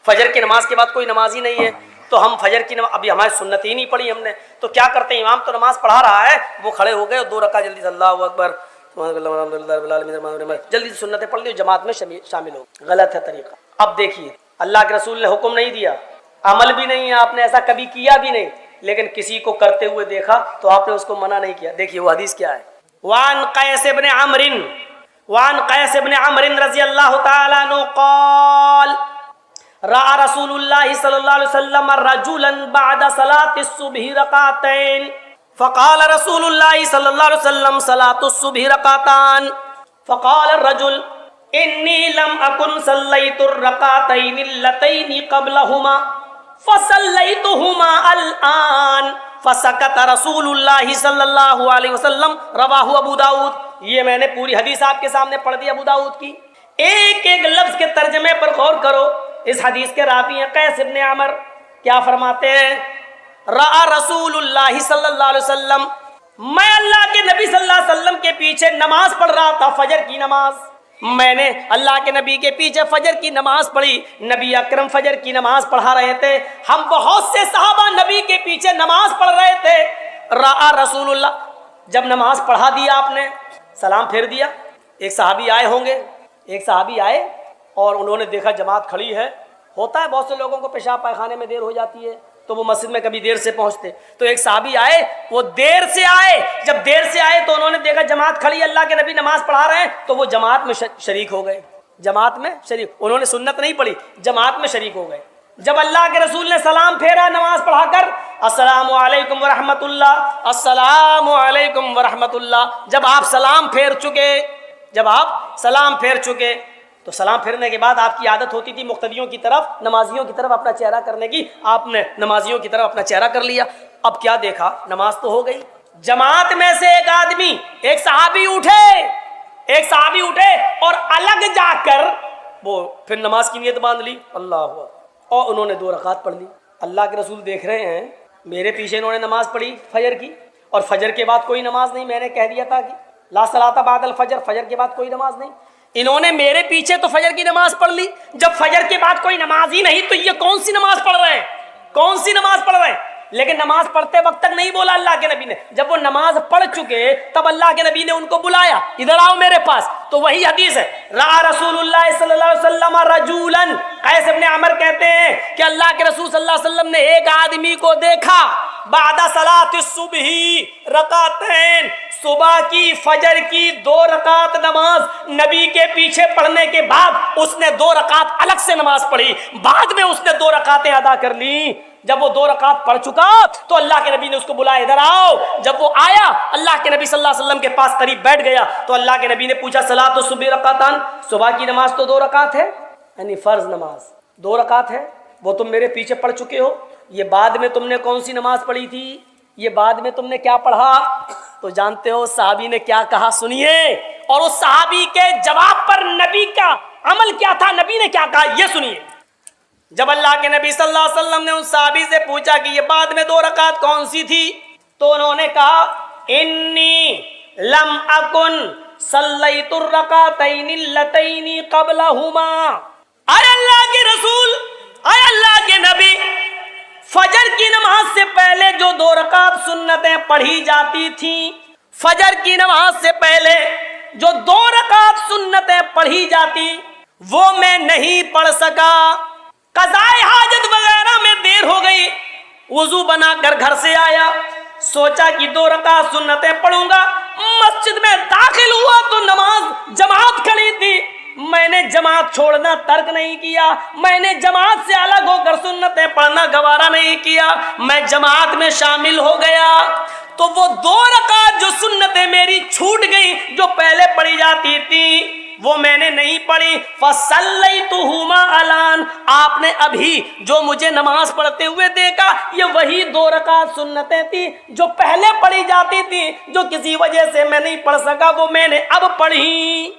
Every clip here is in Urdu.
فجر کی نماز کے بعد کوئی نماز ہی نہیں ہے، تو ہم فجر کی نماز ابھی ہماری سنت ہی نہیں پڑھی ہم نے، تو کیا کرتے ہیں، امام تو نماز پڑھا رہا ہے، وہ کھڑے ہو گئے اور 2 رکعت جلدی سے اللہ اکبر جلدی سے سنتیں پڑھ لی، جماعت میں شامل ہو. غلط ہے طریقہ. اب دیکھیے اللہ کے رسول نے حکم نہیں دیا، عمل بھی نہیں ہے، آپ نے ایسا کبھی کیا بھی نہیں، لیکن کسی کو کرتے ہوئے دیکھا تو آپ نے اس کو منع نہیں کیا. دیکھیے وہ حدیث کیا ہے. وعن قیس بن عمرو رضی اللہ تعالی عنہ قال رأى رسول الله صلى الله عليه وسلم رجلا بعد صلاة الصبح ركعتين فقال رسول الله صلى الله عليه وسلم صلاة الصبح ركعتان فقال الرجل إني لم أكن صليت الركعتين اللتين قبلهما فصليتهما الآن فسكت رسول الله صلى الله عليه وسلم رواه ابو داؤد. یہ میں نے پوری حدیث آپ کے سامنے پڑھ دی ابو داؤد کی. ایک ایک لفظ کے ترجمے پر غور کرو. اس حدیث کے راوی ہیں قیس ابن عمر. کیا فرماتے ہیں؟ رأى رسول اللہ صلی اللہ علیہ وسلم، میں اللہ کے نبی صلی اللہ علیہ وسلم کے پیچھے نماز پڑھ رہا تھا، فجر کی نماز. میں نے اللہ کے نبی کے پیچھے فجر کی نماز پڑھی. نبی اکرم فجر کی نماز پڑھا رہے تھے، ہم بہت سے صحابہ نبی کے پیچھے نماز پڑھ رہے تھے. رأى رسول اللہ، جب نماز پڑھا دیا آپ نے، سلام پھیر دیا، ایک صحابی آئے ہوں گے، ایک صحابی آئے اور انہوں نے دیکھا جماعت کھڑی ہے. ہوتا ہے بہت سے لوگوں کو پیشاب پائخانے میں دیر ہو جاتی ہے تو وہ مسجد میں کبھی دیر سے پہنچتے. تو ایک صحابی آئے، وہ دیر سے آئے، جب دیر سے آئے تو انہوں نے دیکھا جماعت کھڑی ہے، اللہ کے نبی نماز پڑھا رہے ہیں، تو وہ جماعت میں شریک ہو گئے. جماعت میں شریک، انہوں نے سنت نہیں پڑھی، جماعت میں شریک ہو گئے. جب اللہ کے رسول نے سلام پھیرا نماز پڑھا کر، السلام علیکم ورحمۃ اللہ، السلام علیکم ورحمۃ اللہ، جب آپ سلام پھیر چکے تو سلام پھیرنے کے بعد آپ کی عادت ہوتی تھی مقتدیوں کی طرف، نمازیوں کی طرف اپنا چہرہ کرنے کی. آپ نے نمازیوں کی طرف اپنا چہرہ کر لیا. اب کیا دیکھا، نماز تو ہو گئی. جماعت میں سے ایک صحابی اٹھے اور الگ جا کر وہ پھر نماز کی نیت باندھ لی، اللہ اکبر، اور انہوں نے 2 رکعت پڑھ لی. اللہ کے رسول دیکھ رہے ہیں میرے پیچھے انہوں نے نماز پڑھی فجر کی، اور فجر کے بعد کوئی نماز نہیں. میں نے کہہ دیا تھا کہ لا صلاۃ بعد الفجر، فجر کے بعد کوئی نماز نہیں. انہوں نے میرے پیچھے تو فجر کی نماز پڑھ لی، جب فجر کے بعد کوئی نماز ہی نہیں تو یہ کون سی نماز پڑھ رہے ہیں؟ لیکن نماز پڑھتے وقت تک نہیں بولا اللہ کے نبی نے. جب وہ نماز پڑھ چکے تب اللہ کے نبی نے ان کو بلایا، ادھر آؤ میرے پاس. تو وہی حدیث ہے، رأى رسول اللہ صلی اللہ علیہ وسلم رجولا. قیس ابن عمر کہتے ہیں کہ اللہ کے رسول صلی اللہ علیہ وسلم نے ایک آدمی کو دیکھا، بعد صلاۃ الصبح رکعتین، صبح کی فجر کی 2 رکعت نماز نبی کے پیچھے پڑھنے کے بعد اس نے 2 رکعت الگ سے نماز پڑھی، بعد میں اس نے 2 رکعتیں ادا کر لی. جب وہ 2 رکعت پڑھ چکا تو اللہ کے نبی نے اس کو بلایا، ادھر آؤ. جب وہ آیا اللہ کے نبی صلی اللہ علیہ وسلم کے پاس قریب بیٹھ گیا تو اللہ کے نبی نے پوچھا، صلاۃ الصبح رکعتان، صبح کی نماز تو 2 رکعت ہے، یعنی فرض نماز 2 رکعت ہے، وہ تم میرے پیچھے پڑھ چکے ہو. یہ بعد میں تم نے کون سی نماز پڑھی تھی، یہ بعد میں تم نے کیا پڑھا؟ تو جانتے ہو صحابی نے کیا کہا، سنیے. اور اس صحابی کے جواب پر نبی کا عمل کیا تھا، نبی نے کیا کہا، یہ سنیے. جب اللہ کے نبی صلی اللہ علیہ وسلم نے اس صحابی سے پوچھا کہ یہ بعد میں 2 رکعت کون سی تھی، تو انہوں نے کہا، انی لم اکن صلیت الرکعتین اللتین قبلہما. اے اللہ کے رسول، اے اللہ کے نبی، فجر کی نماز سے پہلے جو 2 رکعت سنتیں پڑھی جاتی تھیں، فجر کی نماز سے پہلے جو 2 رکعت سنتیں پڑھی جاتی وہ میں نہیں پڑھ سکا. قضائے حاجت وغیرہ میں دیر ہو گئی، وضو بنا کر گھر سے آیا، سوچا کہ 2 رکعت سنتیں پڑھوں گا. مسجد میں داخل ہوا تو نماز جماعت کھڑی تھی، میں نے جماعت چھوڑنا ترک نہیں کیا، میں نے جماعت سے الگ ہو کر سنتیں پڑھنا گوارا نہیں کیا، میں جماعت میں شامل ہو گیا. تو وہ 2 رکعت جو سنتیں میری چھوٹ گئی، جو پہلے پڑھی جاتی تھی، وہ میں نے نہیں پڑھی. فصلیتہما الان، آپ نے ابھی جو مجھے نماز پڑھتے ہوئے دیکھا، یہ وہی 2 رکعت سنتیں تھی جو پہلے پڑھی جاتی تھی، جو کسی وجہ سے میں نہیں پڑھ سکا، وہ میں نے اب پڑھی.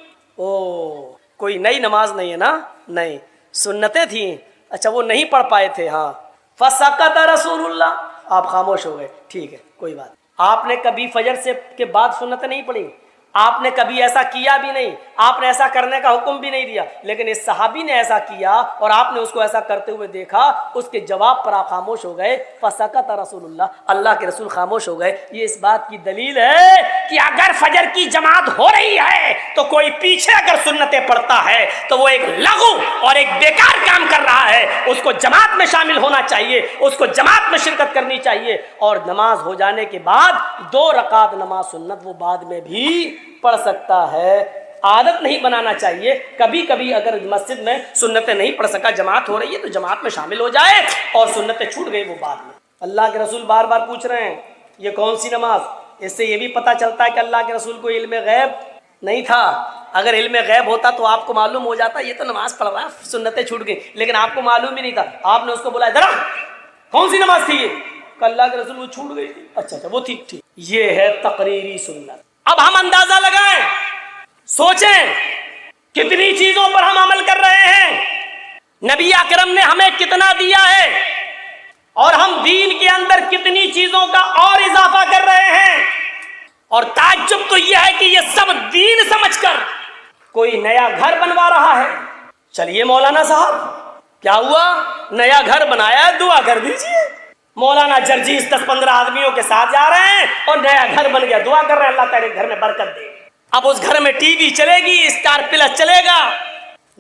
کوئی نئی نماز نہیں ہے نا، نہیں، سنتیں تھیں، اچھا وہ نہیں پڑھ پائے تھے. ہاں، فسکت رسول اللہ، آپ خاموش ہو گئے، ٹھیک ہے کوئی بات. آپ نے کبھی فجر سے کے بعد سنتیں نہیں پڑھی، آپ نے کبھی ایسا کیا بھی نہیں، آپ نے ایسا کرنے کا حکم بھی نہیں دیا، لیکن اس صحابی نے ایسا کیا اور آپ نے اس کو ایسا کرتے ہوئے دیکھا، اس کے جواب پر آپ خاموش ہو گئے. فسکت رسول اللہ، اللہ کے رسول خاموش ہو گئے. یہ اس بات کی دلیل ہے کہ اگر فجر کی جماعت ہو رہی ہے تو کوئی پیچھے اگر سنتیں پڑھتا ہے تو وہ ایک لغو اور ایک بیکار کام کر رہا ہے. اس کو جماعت میں شامل ہونا چاہیے، اس کو جماعت میں شرکت کرنی چاہیے، اور نماز ہو جانے کے بعد 2 رکعت نماز سنت وہ بعد میں بھی پڑھ سکتا ہے. عادت نہیں بنانا چاہیے. کبھی کبھی اگر مسجد میں سنتیں نہیں پڑھ سکا، جماعت ہو رہی ہے تو جماعت میں شامل ہو جائے، اور سنتیں چھوٹ گئی وہ بعد میں. اللہ کے رسول بار بار پوچھ رہے ہیں یہ کون سی نماز. اس سے یہ بھی پتہ چلتا ہے کہ اللہ کے رسول کو علم غیب نہیں تھا. اگر علم غیب ہوتا تو آپ کو معلوم ہو جاتا یہ تو نماز پڑھ رہا ہے، سنتیں چھوٹ گئی، لیکن آپ کو معلوم بھی نہیں تھا. آپ نے اس کو بولا ذرا کون سی نماز تھی یہ؟ کہ اللہ کے رسول وہ چھوٹ گئی تھی. اچھا وہ ٹھیک. یہ ہے تقریری سنت. اب ہم اندازہ لگائیں، سوچیں کتنی چیزوں پر ہم عمل کر رہے ہیں. نبی اکرم نے ہمیں کتنا دیا ہے، اور ہم دین کے اندر کتنی چیزوں کا اور اضافہ کر رہے ہیں. اور تعجب تو یہ ہے کہ یہ سب دین سمجھ کر کوئی نیا گھر بنوا رہا ہے. چلیے مولانا صاحب کیا ہوا، نیا گھر بنایا ہے، دعا کر دیجیے. مولانا جرجیس 10-15 آدمیوں کے ساتھ جا رہے ہیں اور نیا گھر بن گیا، دعا کر رہے ہیں اللہ تعالی گھر میں برکت دے. اب اس گھر میں ٹی وی چلے گی، اسٹار پلس چلے گا،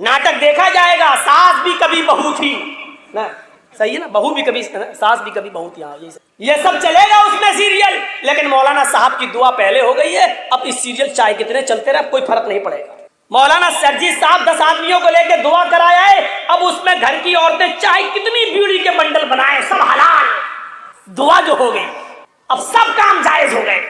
ناٹک دیکھا جائے گا، ساس بھی کبھی بہو تھی نا، صحیح ہے نا، بہو بھی کبھی ساس بھی کبھی بہو تھی. ہاں یہ سب چلے گا اس میں سیریل. لیکن مولانا صاحب کی دعا پہلے ہو گئی ہے، اب اس سیریل چاہے کتنے چلتے رہے کوئی فرق نہیں پڑے گا. مولانا سرجیت صاحب 10 آدمیوں کو لے کے دعا کرایا ہے، اب اس میں گھر کی عورتیں چاہے کتنی بیڑی کے بنڈل بنائے سب حلال. دعا جو ہو گئی، اب سب کام جائز ہو گئے.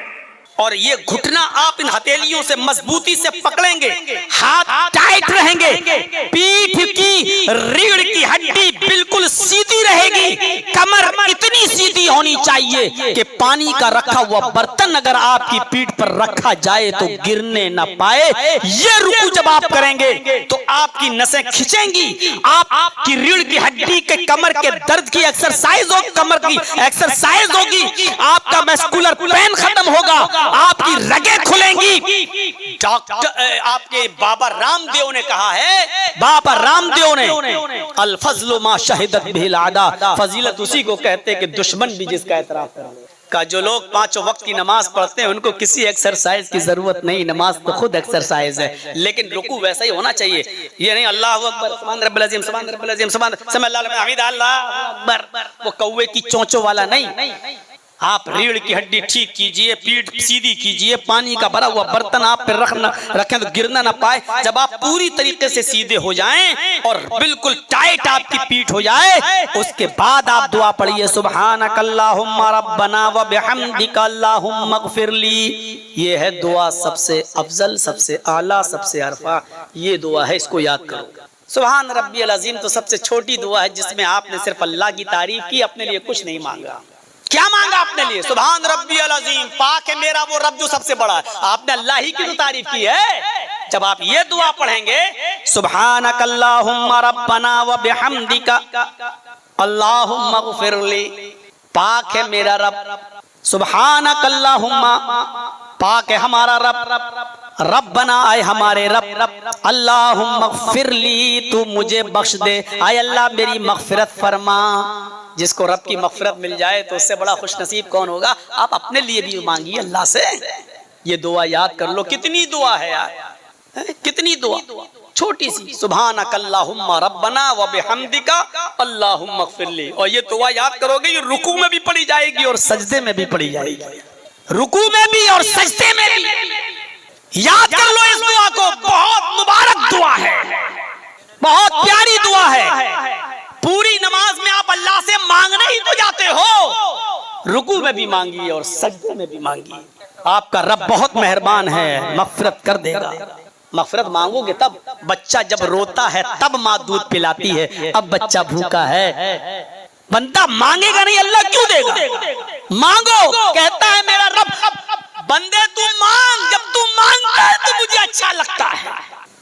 اور یہ گھٹنا آپ ان ہتھیلیوں سے مضبوطی سے پکڑیں گے، ہاتھ ٹائٹ رہیں گے، پیٹھ کی ریڑھ کی ہڈی بالکل سیدھی رہے گی، کمر اتنی سیدھی ہونی چاہیے کہ پانی کا رکھا ہوا برتن اگر آپ کی پیٹھ پر رکھا جائے تو گرنے نہ پائے. یہ رکوع جب آپ کریں گے تو آپ کی نسیں کھچیں گی، آپ کی ریڑھ کی ہڈی کے کمر کے درد کی ایکسرسائز ہوگی، کمر کی ایکسرسائز ہوگی، آپ کا مسکولر پین ختم ہوگا، آپ کی رگیں کھلیں گی. آپ کے بابا رام دیو نے کہا ہے، بابا رام دیو نے الفضل ما شہدت بہ العدا، فضیلت اسی کو کہتے کہ دشمن بھی جس کا اعتراف کرے. کا جو لوگ 5 وقت کی نماز پڑھتے ہیں ان کو کسی ایکسرسائز کی ضرورت نہیں، نماز تو خود ایکسرسائز ہے. لیکن رکوع ویسا ہی ہونا چاہیے، یہ نہیں اللہ اکبر سبحان رب العظیم سبحان رب العظیم سبحان سمع اللہ لمن حمدہ اللہ اکبر، وہ کوے کی چونچوں والا نہیں. آپ ریڑھ کی ہڈی ٹھیک کیجئے، پیٹھ سیدھی کیجئے، پانی کا بھرا ہوا برتن آپ پہ رکھیں تو گرنا نہ پائے. جب آپ پوری طریقے سے سیدھے ہو جائیں اور بالکل ٹائٹ آپ کی پیٹھ ہو جائے، اس کے بعد آپ دعا پڑھیے سبحانک اللہم ربنا وبحمدک اللہم اغفر لی. یہ ہے دعا سب سے افضل، سب سے اعلیٰ، سب سے عرفہ. یہ دعا ہے، اس کو یاد کرو. سبحان ربی العظیم تو سب سے چھوٹی دعا ہے جس میں آپ نے صرف اللہ کی تعریف کی، اپنے لیے کچھ نہیں مانگا. کیا مانگا اپنے لیے؟ سبحان ربی العظیم، پاک ہے میرا وہ رب جو سب سے بڑا ہے. آپ نے اللہ ہی کی تو تعریف کی ہے. جب آپ یہ دعا پڑھیں گے سبحانک اللہم ربنا وبحمدک اللہم اغفر لی، پاک ہے میرا رب، سبحانک اللہم، پاک ہے ہمارا رب، ربنا آئے ہمارے رب، اللہم اغفر لی، تو مجھے بخش دے، آئے اللہ میری مغفرت فرما. جس کو رب کی مغفرت مل جائے تو اس سے بڑا خوش نصیب کون ہوگا؟ آپ اپنے لیے بھی مانگیے اللہ سے. یہ دعا یاد کر لو، کتنی دعا ہے یار، کتنی دعا چھوٹی سی. سبحانک اللہم ربنا وبحمدک اللہم اغفر لی. اور یہ دعا یاد کرو گے، یہ رکوع میں بھی پڑھی جائے گی اور سجدے میں بھی پڑھی جائے گی. رکوع میں بھی اور سجدے میں بھی. یاد کر لو اس دعا کو، بہت مبارک دعا ہے، بہت پیاری دعا ہے. پوری نماز میں آپ اللہ سے مانگنے ہی تو جاتے ہو، رکوع میں بھی مانگیے اور سجدے میں بھی مانگیے. آپ کا رب بہت مہربان ہے، مغفرت کر دے گا. مغفرت مانگو گے تب. بچہ جب روتا ہے تب ماں دودھ پلاتی ہے، اب بچہ بھوکا ہے، بندہ مانگے گا نہیں اللہ کیوں دے گا؟ مانگو، کہتا ہے میرا رب بندے تو مانگ، جب تو مانگتا ہے تو مجھے اچھا لگتا ہے.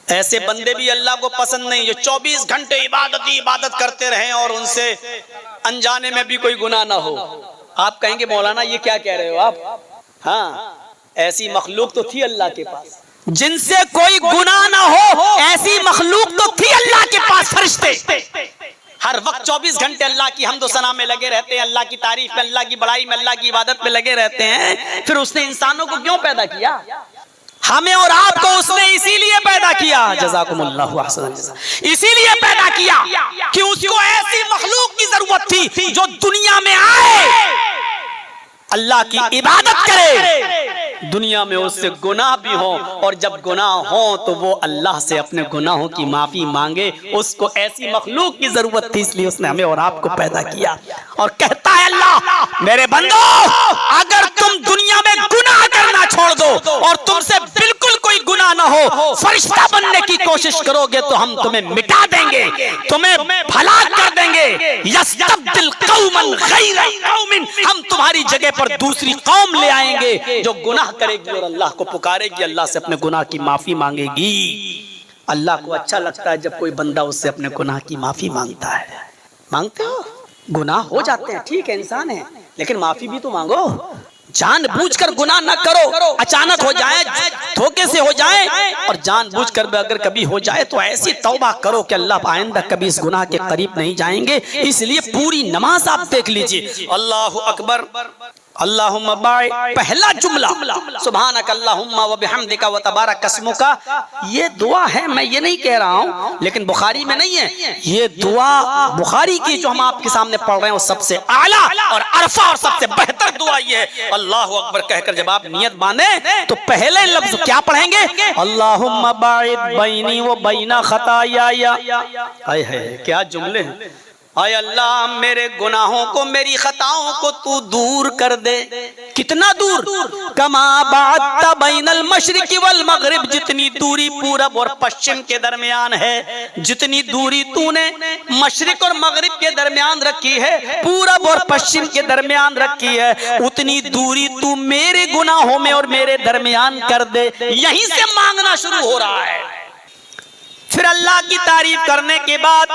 ایسے بندے بھی اللہ کو پسند نہیں جو 24 گھنٹے عبادت کرتے رہیں اور ان سے انجانے میں بھی کوئی گناہ نہ ہو. آپ کہیں گے مولانا یہ کیا کہہ رہے ہو آپ؟ ہاں ایسی مخلوق تو تھی اللہ کے پاس جن سے کوئی گناہ نہ ہو، ایسی مخلوق تو تھی اللہ کے پاس فرشتے، ہر وقت 24 گھنٹے اللہ کی حمد و ثنا میں لگے رہتے ہیں، اللہ کی تعریف میں، اللہ کی بڑائی میں، اللہ کی عبادت میں لگے رہتے ہیں۔ پھر اس نے انسانوں کو کیوں پیدا کیا؟ ہمیں اور آپ کو اس نے اسی لیے پیدا کیا، جزاکم اللہ احسن الجزاء، اسی لیے پیدا کیا کہ اس کو ایسی مخلوق کی ضرورت تھی جو دنیا میں آئے، اللہ کی عبادت کرے، دنیا میں اس سے گناہ بھی ہوں، اور جب گناہ ہوں تو وہ اللہ سے اپنے گناہوں کی معافی مانگے۔ اس کو ایسی مخلوق کی ضرورت تھی، اس لیے اس نے ہمیں اور آپ کو پیدا کیا، اور کہتا ہے اللہ میرے بندو اگر تم دنیا میں گناہ کرنا چھوڑ دو اور تم سے بالکل کوئی گناہ نہ ہو، فرشتہ بننے کی کوشش کرو گے تو ہم تمہیں مٹا دیں گے، تمہیں ہلاک کر دیں گے، یستبدل قوما غیر قوم، ہم تمہاری جگہ پر دوسری قوم لے آئیں گے جو گناہ کرے گی اور اللہ کو پکارے گی، اللہ سے اپنے گناہ کی معافی مانگے گی۔ اللہ کو اچھا لگتا ہے جب کوئی بندہ اس سے اپنے گناہ کی معافی مانگتا ہے۔ مانگتے ہو؟ گناہ ہو جاتے ہیں، ٹھیک ہے انسان ہے، لیکن معافی بھی تو مانگو۔ جان بوجھ کر گناہ نہ کرو، اچانک ہو جائے، دھوکے سے ہو جائے، اور جان بوجھ کر بھی اگر کبھی ہو جائے تو ایسی توبہ کرو کہ اللہ آئندہ کبھی اس گناہ کے قریب نہیں جائیں گے۔ اس لیے پوری نماز آپ دیکھ لیجئے، اللہ اکبر، اللہم باعث، پہلا جملہ سبحانک اللہم و بحمدک و تبارک اسمک، یہ دعا ہے، میں یہ نہیں کہہ رہا ہوں لیکن بخاری میں نہیں ہے، یہ دعا بخاری کی جو ہم آپ کے سامنے پڑھ رہے ہیں وہ سب سے اعلیٰ اور عرفہ اور سب سے بہتر دعا یہ ہے۔ اللہ اکبر کہہ کر جب آپ نیت باندھیں تو پہلے لفظ کیا پڑھیں گے؟ اللہم باعث بینی و بین خطایای، آئے ہے کیا جملے ہیں، اے اللہ میرے گناہوں کو، میری خطاؤں کو تو دور کر دے۔ کتنا دور؟ کما بعدت بین المشرق والمغرب، جتنی دوری پورب اور پشچم کے درمیان ہے، جتنی دوری تو نے مشرق اور مغرب کے درمیان رکھی ہے، پورب اور پشچم کے درمیان رکھی ہے، اتنی دوری تو میرے گناہوں میں اور میرے درمیان کر دے۔ یہیں سے مانگنا شروع ہو رہا ہے۔ پھر اللہ کی تعریف کرنے کے بعد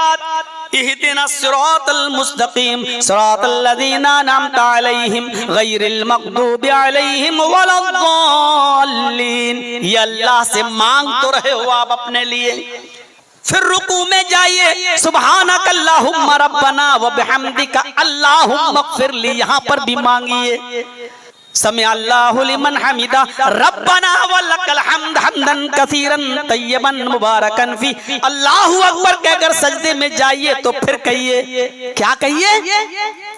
اہدنا الصراط المستقیم صراط الذین انعمت علیہم غیر المغضوب علیہم ولا الضالین، یہ اللہ سے مانگ تو رہے ہو آپ اپنے لیے۔ پھر رکوع میں جائیے، سبحانک اللہم ربنا وبحمدک اللہم اغفر لی، یہاں پر بھی مانگیے، سمع اللہ لمن حمدہ ربنا ولک الحمد حمدا کثیرا طیبا مبارکا فی، اللہ اکبر کہہ کر سجدے میں جائیے تو پھر کہیے، کیا کہیے؟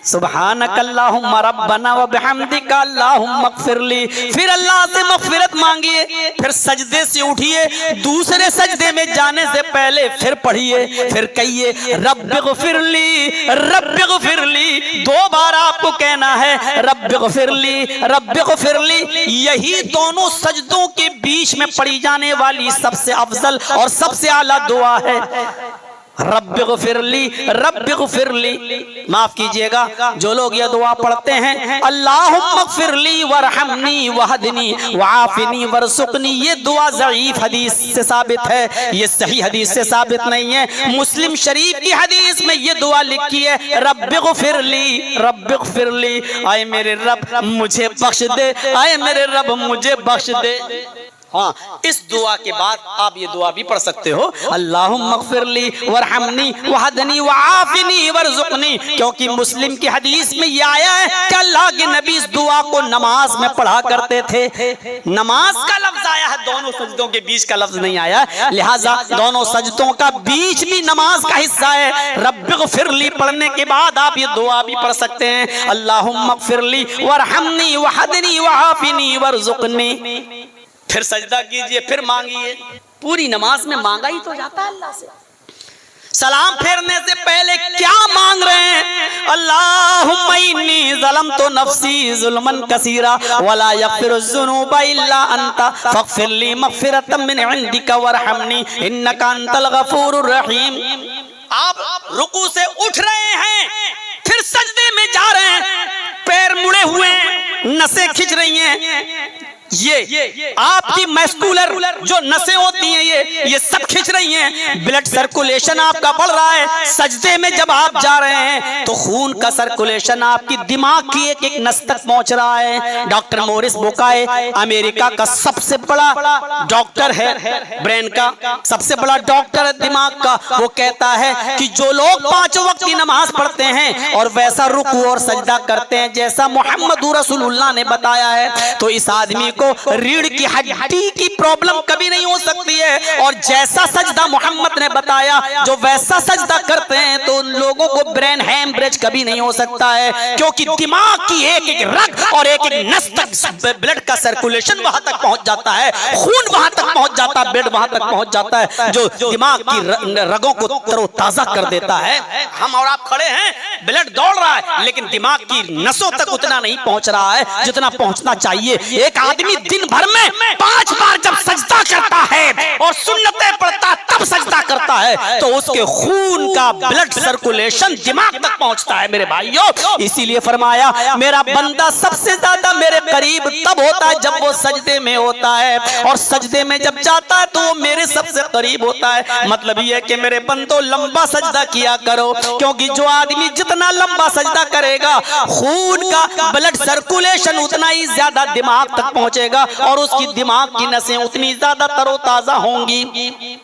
سبحانک اللہم ربنا وبحمدک اللہم اغفر لی، پھر اللہ سے مغفرت مانگیے، پھر سجدے سے اٹھیے، دوسرے سجدے میں جانے سے پہلے پھر پڑھیے، پھر کہیے رب اغفر لی، رب اغفر لی، دو بار آپ کو کہنا ہے رب اغفر لی، رب اغفر لی۔ یہی دونوں سجدوں کے بیچ میں پڑھی جانے والی سب سے افضل اور سب سے اعلیٰ دعا ہے، رب اغفر لی، رب اغفر لی۔ معاف کیجئے گا جو لوگ یہ دعا پڑھتے ہیں اللہم اغفر لی ورحمنی وہدنی وعافنی ورزقنی، یہ دعا ضعیف حدیث سے ثابت ہے، یہ صحیح حدیث سے ثابت نہیں ہے۔ مسلم شریف کی حدیث میں یہ دعا لکھی ہے رب اغفر لی، رب اغفر لی، اے میرے رب مجھے بخش دے، اے میرے رب مجھے بخش دے۔ ہاں، اس دعا کے بعد آپ یہ دعا بھی پڑھ سکتے ہو اللہم اغفر لی ورحمنی وہدنی وعافنی ورزقنی، کیونکہ مسلم کی حدیث میں یہ آیا ہے کہ اللہ کے نبی اس دعا کو نماز میں پڑھا کرتے تھے۔ نماز کا لفظ آیا ہے، دونوں سجدوں کے بیچ کا لفظ نہیں آیا، لہٰذا دونوں سجدوں کا بیچ بھی نماز کا حصہ ہے۔ رب اغفر لی پڑھنے کے بعد آپ یہ دعا بھی پڑھ سکتے ہیں اللہم اغفر لی ورحمنی وہدنی وعافنی ورزقنی۔ پھر سجدہ کیجئے، پھر مانگیے، پوری نماز میں مانگا ہی تو جاتا ہے اللہ سے۔ سلام پھیرنے سے پہلے کیا مانگ رہے ہیں؟ اللہم انی ظلمت نفسی ظلما کثیرا ولا یغفر الذنوب الا انت فاغفر لی مغفرۃ من عندک وارحمنی انک انت الغفور الرحیم۔ آپ رکوع سے اٹھ رہے ہیں، پھر سجدے میں جا رہے ہیں، پیر مڑے ہوئے ہیں، نسیں کھچ رہی ہیں، یہ آپ کی میسکولر جو نسیں ہوتی ہیں یہ سب کھچ رہی ہیں، بلڈ سرکولیشن آپ کا بڑھ رہا ہے۔ سجدے میں جب آپ جا رہے ہیں تو خون کا سرکولیشن آپ کی دماغ کی ایک ایک نس تک پہنچ رہا ہے۔ ڈاکٹر مورس بوکائے امریکہ کا سب سے بڑا ڈاکٹر ہے، برین کا سب سے بڑا ڈاکٹر ہے دماغ کا، وہ کہتا ہے کہ جو لوگ 5 وقت کی نماز پڑھتے ہیں اور ویسا رکوع اور سجدہ کرتے ہیں جیسا محمد رسول اللہ نے بتایا ہے، تو اس آدمی کو ریڑھ کی ہڈی کی پرابلم کبھی نہیں ہو سکتی ہے، اور جیسا سجدہ محمد نے بتایا جو ویسا سجدہ کرتے ہیں تو ان لوگوں کو برین ہیمریج کبھی نہیں ہو سکتا ہے، کیونکہ دماغ کی ایک ایک رگ اور ایک ایک نس تک بلڈ کا سرکولیشن وہاں تک پہنچ جاتا ہے، خون وہاں تک پہنچ جاتا ہے، بلڈ وہاں تک پہنچ جاتا ہے جو دماغ کی رگوں کو تر و تازہ کر دیتا ہے۔ ہم اور آپ کھڑے ہیں، بلڈ دوڑ رہا ہے لیکن دماغ کی نسوں تک اتنا نہیں پہنچ رہا ہے جتنا پہنچنا چاہیے۔ ایک آدمی دن بھر میں 5 بار جب سجدہ کرتا ہے اور سنتیں پڑھتا تب سجدہ کرتا ہے تو اس کے خون کا بلڈ سرکولیشن دماغ تک پہنچتا ہے میرے بھائیوں۔ اسی لیے فرمایا میرا بندہ سب سے زیادہ میرے قریب تب ہوتا ہے جب وہ سجدے میں ہوتا ہے، اور سجدے میں جب جاتا ہے تو وہ میرے سب سے قریب ہوتا ہے۔ مطلب یہ ہے کہ میرے بندوں لمبا سجدہ کیا کرو، کیونکہ جو آدمی جتنا لمبا سجدہ کرے گا خون کا بلڈ سرکولیشن اتنا ہی زیادہ دماغ تک پہنچے گا اور اس کی دماغ کی نسیں اتنی زیادہ تر و تازہ ہوں گی۔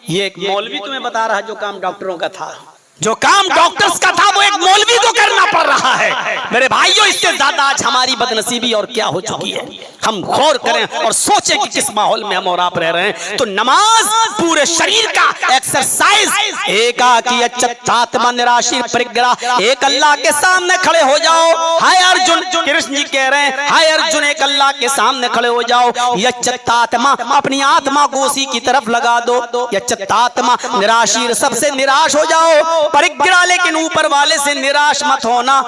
یہ ایک مولوی تمہیں بتا رہا جو کام ڈاکٹروں کا تھا، جو کام ڈاکٹرز کا تھا وہ ایک مولوی کو کرنا پڑ رہا ہے میرے بھائیوں۔ اس سے زیادہ آج ہماری بدنصیبی اور کیا ہو چکی ہے، ہم غور کریں اور سوچیں کہ کس ماحول میں ہم اور آپ رہ رہے ہیں۔ تو نماز پورے شریر کا ایکسرسائز، ایک آکی اچتاتما نراشیر پرگرہ، ایک اللہ کے سامنے کھڑے ہو جاؤ۔ ہائے ارجن، کرشن جی کہہ رہے ہیں ہائے ارجن ایک اللہ کے سامنے کھڑے ہو جاؤ۔ یچتاتما، اپنی آتما کو اسی کی طرف لگا دو۔ یچتاتما نراشیر، سب سے نراش ہو جاؤ، پرگرہ لیکن اوپر والے سے نراش مت ہونا۔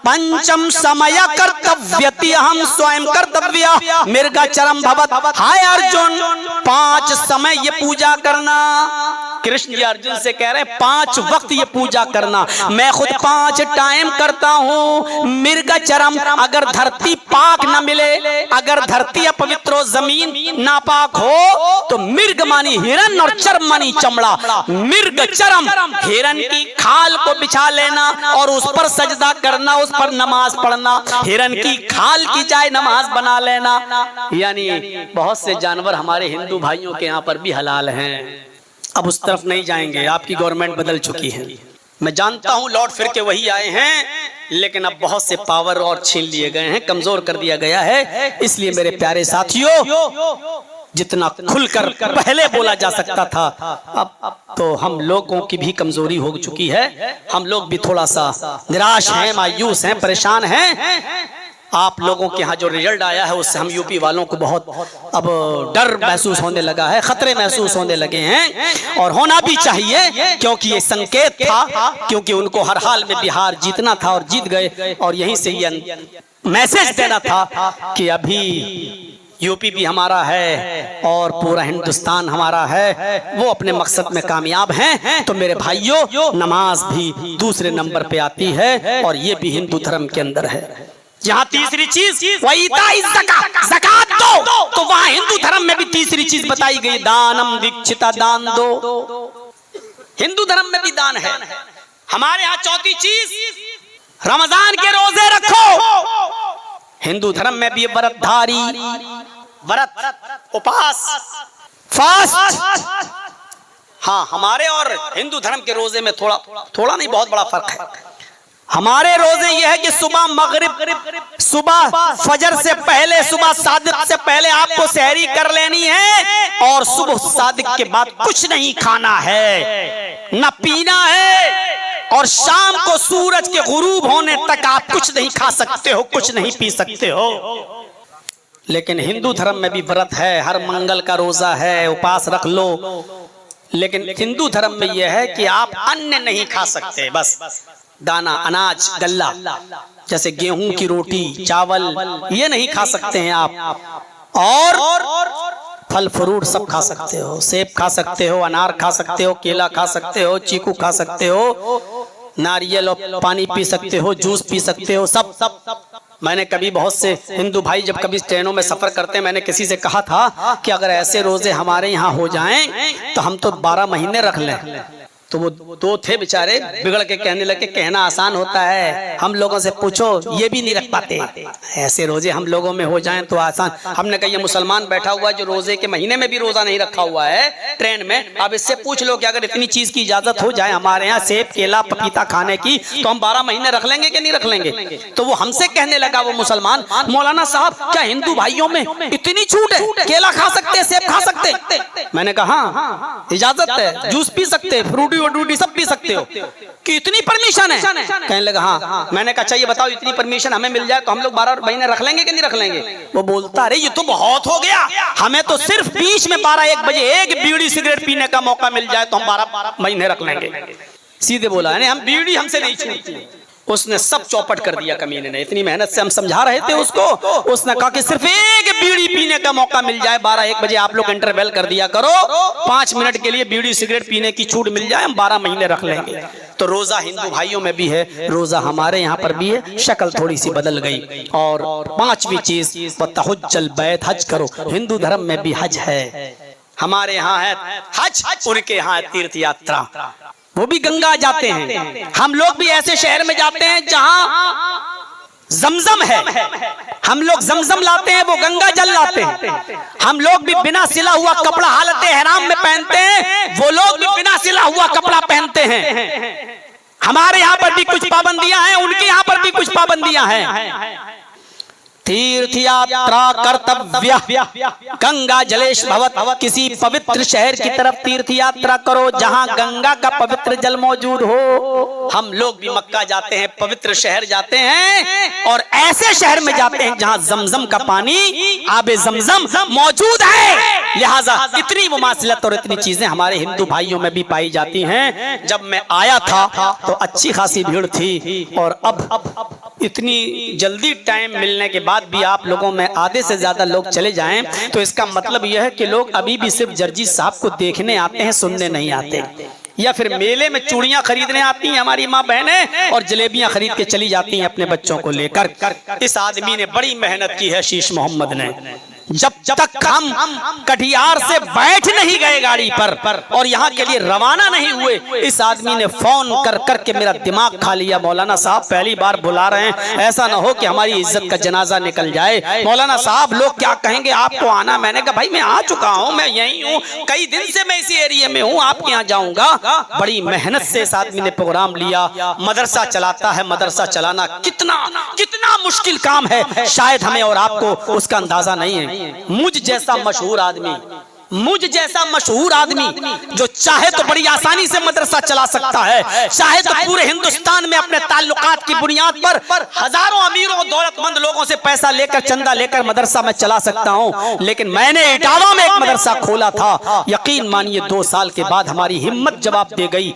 پنچم سمیا کرتویتی ہم سوئم کرتویہ مرگا چرم بھوت، ہائے ارجن 5 سمے یہ پوجا کرنا۔ کرشن جی ارجن سے کہہ رہے ہیں 5 وقت یہ پوجا کرنا، میں خود 5 ٹائم کرتا ہوں۔ مرگا چرم، اگر دھرتی پاک نہ ملے، اگر دھرتی اپوتر زمین ناپاک ہو تو مرگ مانی ہرن اور چرم مانی چمڑا۔ مرگ چرم، ہرن کی کھال کو بچھا لینا اور اس پر سجدہ کرنا، اس پر نماز پڑھنا، ہرن کی کھال کی جائے نماز بنا لینا۔ یعنی بہت سے جانور ہمارے ہندو بھائیوں کے یہاں پر بھی حلال ہیں، اب اس طرف نہیں جائیں گے، آپ کی گورنمنٹ بدل چکی ہے، میں جانتا ہوں لوٹ پھر کے وہی آئے ہیں، لیکن اب بہت سے پاور اور چھین لیے گئے ہیں، کمزور کر دیا گیا ہے۔ اس لیے میرے پیارے ساتھیوں، جتنا کھل کر پہلے بولا جا سکتا تھا اب تو ہم لوگوں کی بھی کمزوری ہو چکی ہے، ہم لوگ بھی تھوڑا سا نراش ہیں، مایوس ہیں، پریشان ہیں۔ آپ لوگوں کے ہاں جو رزلٹ آیا ہے اس سے ہم یو پی والوں کو بہت اب ڈر محسوس ہونے لگا ہے، خطرے محسوس ہونے لگے ہیں، اور ہونا بھی چاہیے کیونکہ یہ سنکیت تھا، کیونکہ ان کو ہر حال میں بہار جیتنا تھا اور جیت گئے، اور یہیں سے یہ میسج دینا تھا کہ ابھی یو پی بھی ہمارا ہے اور پورا ہندوستان ہمارا ہے، وہ اپنے مقصد میں کامیاب ہیں۔ تو میرے بھائیوں، نماز بھی دوسرے نمبر پہ آتی ہے اور یہ بھی ہندو دھرم کے اندر ہے۔ یہاں تیسری چیز وَإِيتَاءِ الزَّكَاةِ، زکات دو، تو وہاں ہندو دھرم میں بھی تیسری چیز بتائی گئی، دانم وِکْچِتا، دان دو۔ ہندو دھرم میں بھی دان ہے۔ ہمارے ہاں چوتھی چیز رمضان کے روزے رکھو، ہندو دھرم میں بھی ورت دھاری، ورت، اپاس، فاسٹ۔ ہاں ہمارے اور ہندو دھرم کے روزے میں تھوڑا نہیں بہت بڑا فرق ہے۔ ہمارے روزے یہ ہے کہ صبح مغرب، صبح فجر سے پہلے، صبح صادق سے پہلے آپ کو سحری کر لینی ہے، اور صبح صادق کے بعد کچھ نہیں کھانا ہے، نہ پینا ہے، اور شام کو سورج کے غروب ہونے تک آپ کچھ نہیں کھا سکتے ہو، کچھ نہیں پی سکتے ہو۔ لیکن ہندو دھرم میں بھی ورت ہے، ہر منگل کا روزہ ہے، اپاس رکھ لو، لیکن ہندو دھرم میں یہ ہے کہ آپ ان نہیں کھا سکتے، بس دانا، اناج، گلہ، جیسے گیہوں کی روٹی، چاول، یہ نہیں کھا سکتے ہیں آپ، اور پھل فروٹ سب کھا سکتے ہو، سیب کھا سکتے ہو، انار کھا سکتے ہو، کیلا کھا سکتے ہو، چیکو کھا سکتے ہو، ناریل اور پانی پی سکتے ہو، جوس پی سکتے ہو، سب میں نے کبھی بہت سے ہندو بھائی جب کبھی ٹرینوں میں سفر کرتے ہیں، میں نے کسی سے کہا تھا کہ اگر ایسے روزے ہمارے یہاں ہو جائیں تو ہم تو 12 مہینے رکھ لیں. تو وہ دو تھے بیچارے بگڑ کے کہنے لگے کہنا آسان ہوتا ہے، ہم لوگوں سے پوچھو یہ بھی نہیں رکھ پاتے، ایسے روزے ہم لوگوں میں ہو جائیں تو آسان. ہم نے کہا یہ مسلمان بیٹھا ہوا ہے جو روزے کے مہینے میں بھی روزہ نہیں رکھا ہوا ہے ٹرین میں، اب اس سے پوچھ لو کہ اگر اتنی چیز کی اجازت ہو جائے ہمارے یہاں سیب کیلا پپیتا کھانے کی تو ہم 12 مہینے رکھ لیں گے کہ نہیں رکھ لیں گے. تو وہ ہم سے کہنے لگا وہ مسلمان، مولانا صاحب کیا ہندو بھائیوں میں اتنی چھوٹ ہے، کیلا کھا سکتے سیب کھا سکتے؟ میں نے کہا ہاں اجازت ہے، جوس پی سکتے، فروٹی وڈوٹی سب پی سکتے ہو، کہ اتنی پرمیشن ہے؟ کہنے لگا ہاں. میں نے کہا چاہیے بتاؤ اتنی پرمیشن ہمیں مل جائے تو ہم لوگ 12 مہینے رکھ لیں گے کہ نہیں رکھ لیں گے؟ وہ بولتا ارے یہ تو بہت ہو گیا، ہمیں تو صرف بیچ میں 12-1 بجے ایک بیڑی سگریٹ پینے کا موقع مل جائے تو ہم 12 مہینے رکھ لیں گے. سیدھے بولا یعنی ہم بیڑی ہم سے نہیں چھوٹتی. اس نے سب چوپٹ کر دیا کمینے نے. اتنی محنت سے ہم سمجھا رہے تھے اس کو، اس نے کہا کہ صرف ایک بیڑی پینے کا موقع مل جائے 12-1 بجے آپ لوگ انٹرویل کر دیا کرو، 5 منٹ کے لیے بیڑی سگریٹ پینے کی چھوٹ مل جائے ہم 12 مہینے رکھ لیں گے. تو روزہ ہندو بھائیوں میں بھی ہے، روزہ ہمارے یہاں پر بھی ہے، شکل تھوڑی سی بدل گئی. اور 5ویں چیز وَتَحُجَّ الْبَيْتَ، حج کرو. ہندو دھرم میں بھی حج ہے، ہمارے یہاں ہے حج، ان کے یہاں ہے تیرتھ یاترا. وہ بھی گنگا جاتے ہیں، ہم لوگ بھی ایسے شہر میں جاتے ہیں جہاں زمزم ہے، ہم لوگ زمزم لاتے ہیں، وہ گنگا جل لاتے ہیں. ہم لوگ بھی بنا سلا ہوا کپڑا حالت احرام میں پہنتے ہیں، وہ لوگ بھی بنا سلا ہوا کپڑا پہنتے ہیں. ہمارے یہاں پر بھی کچھ پابندیاں ہیں، ان کے یہاں پر بھی کچھ پابندیاں ہیں. تیرتھ یاترا کرتویہ گنگا جلیش بھوت، کسی پوتر شہر کی طرف تیرتھ یاترا کرو جہاں گنگا کا پوتر جل موجود ہو. ہم لوگ بھی مکہ جاتے ہیں، پوتر شہر جاتے ہیں، اور ایسے شہر میں جاتے ہیں جہاں زمزم کا پانی، آب زمزم موجود ہے. لہٰذا اتنی مماثلت اور اتنی چیزیں ہمارے ہندو بھائیوں میں بھی پائی جاتی ہیں. جب میں آیا تھا تو اچھی خاصی بھیڑ تھی، اور اب اتنی جلدی ٹائم ملنے کے بعد بھی آپ لوگوں میں آدھے سے زیادہ لوگ چلے جائیں تو اس کا مطلب یہ ہے کہ لوگ ابھی بھی صرف جرجی صاحب کو دیکھنے آتے ہیں، سننے نہیں آتے. یا پھر میلے میں چوڑیاں خریدنے آتی ہیں ہماری ماں بہنیں اور جلیبیاں خرید کے چلی جاتی ہیں اپنے بچوں کو لے کر. اس آدمی نے بڑی محنت کی ہے، شیش محمد نے. جب تک ہم کٹھیار سے بیٹھ نہیں گئے گاڑی پر اور یہاں کے لیے روانہ نہیں ہوئے، اس آدمی نے فون کر کر کے میرا دماغ کھا لیا. مولانا صاحب پہلی بار بلا رہے ہیں، ایسا نہ ہو کہ ہماری عزت کا جنازہ نکل جائے. مولانا صاحب لوگ کیا کہیں گے آپ کو آنا. میں نے کہا بھائی میں آ چکا ہوں، میں یہی ہوں، کئی دن سے میں اسی ایریے میں ہوں، آپ کے یہاں جاؤں گا. بڑی محنت سے اس آدمی نے پروگرام لیا. مدرسہ چلاتا ہے، مدرسہ چلانا کتنا مشکل کام ہے، شاید ہمیں اور آپ کو اس کا اندازہ نہیں ہے. مجھ جیسا مشہور آدمی جو چاہے تو بڑی آسانی سے مدرسہ چلا سکتا ہے، چاہے تو پورے ہندوستان میں اپنے تعلقات کی بنیاد پر ہزاروں امیروں دولت مند لوگوں سے پیسہ لے کر چندہ لے کر مدرسہ میں چلا سکتا ہوں. لیکن میں نے اٹاوا میں ایک مدرسہ کھولا تھا، یقین مانیے 2 سال کے بعد ہماری ہمت جواب دے گئی.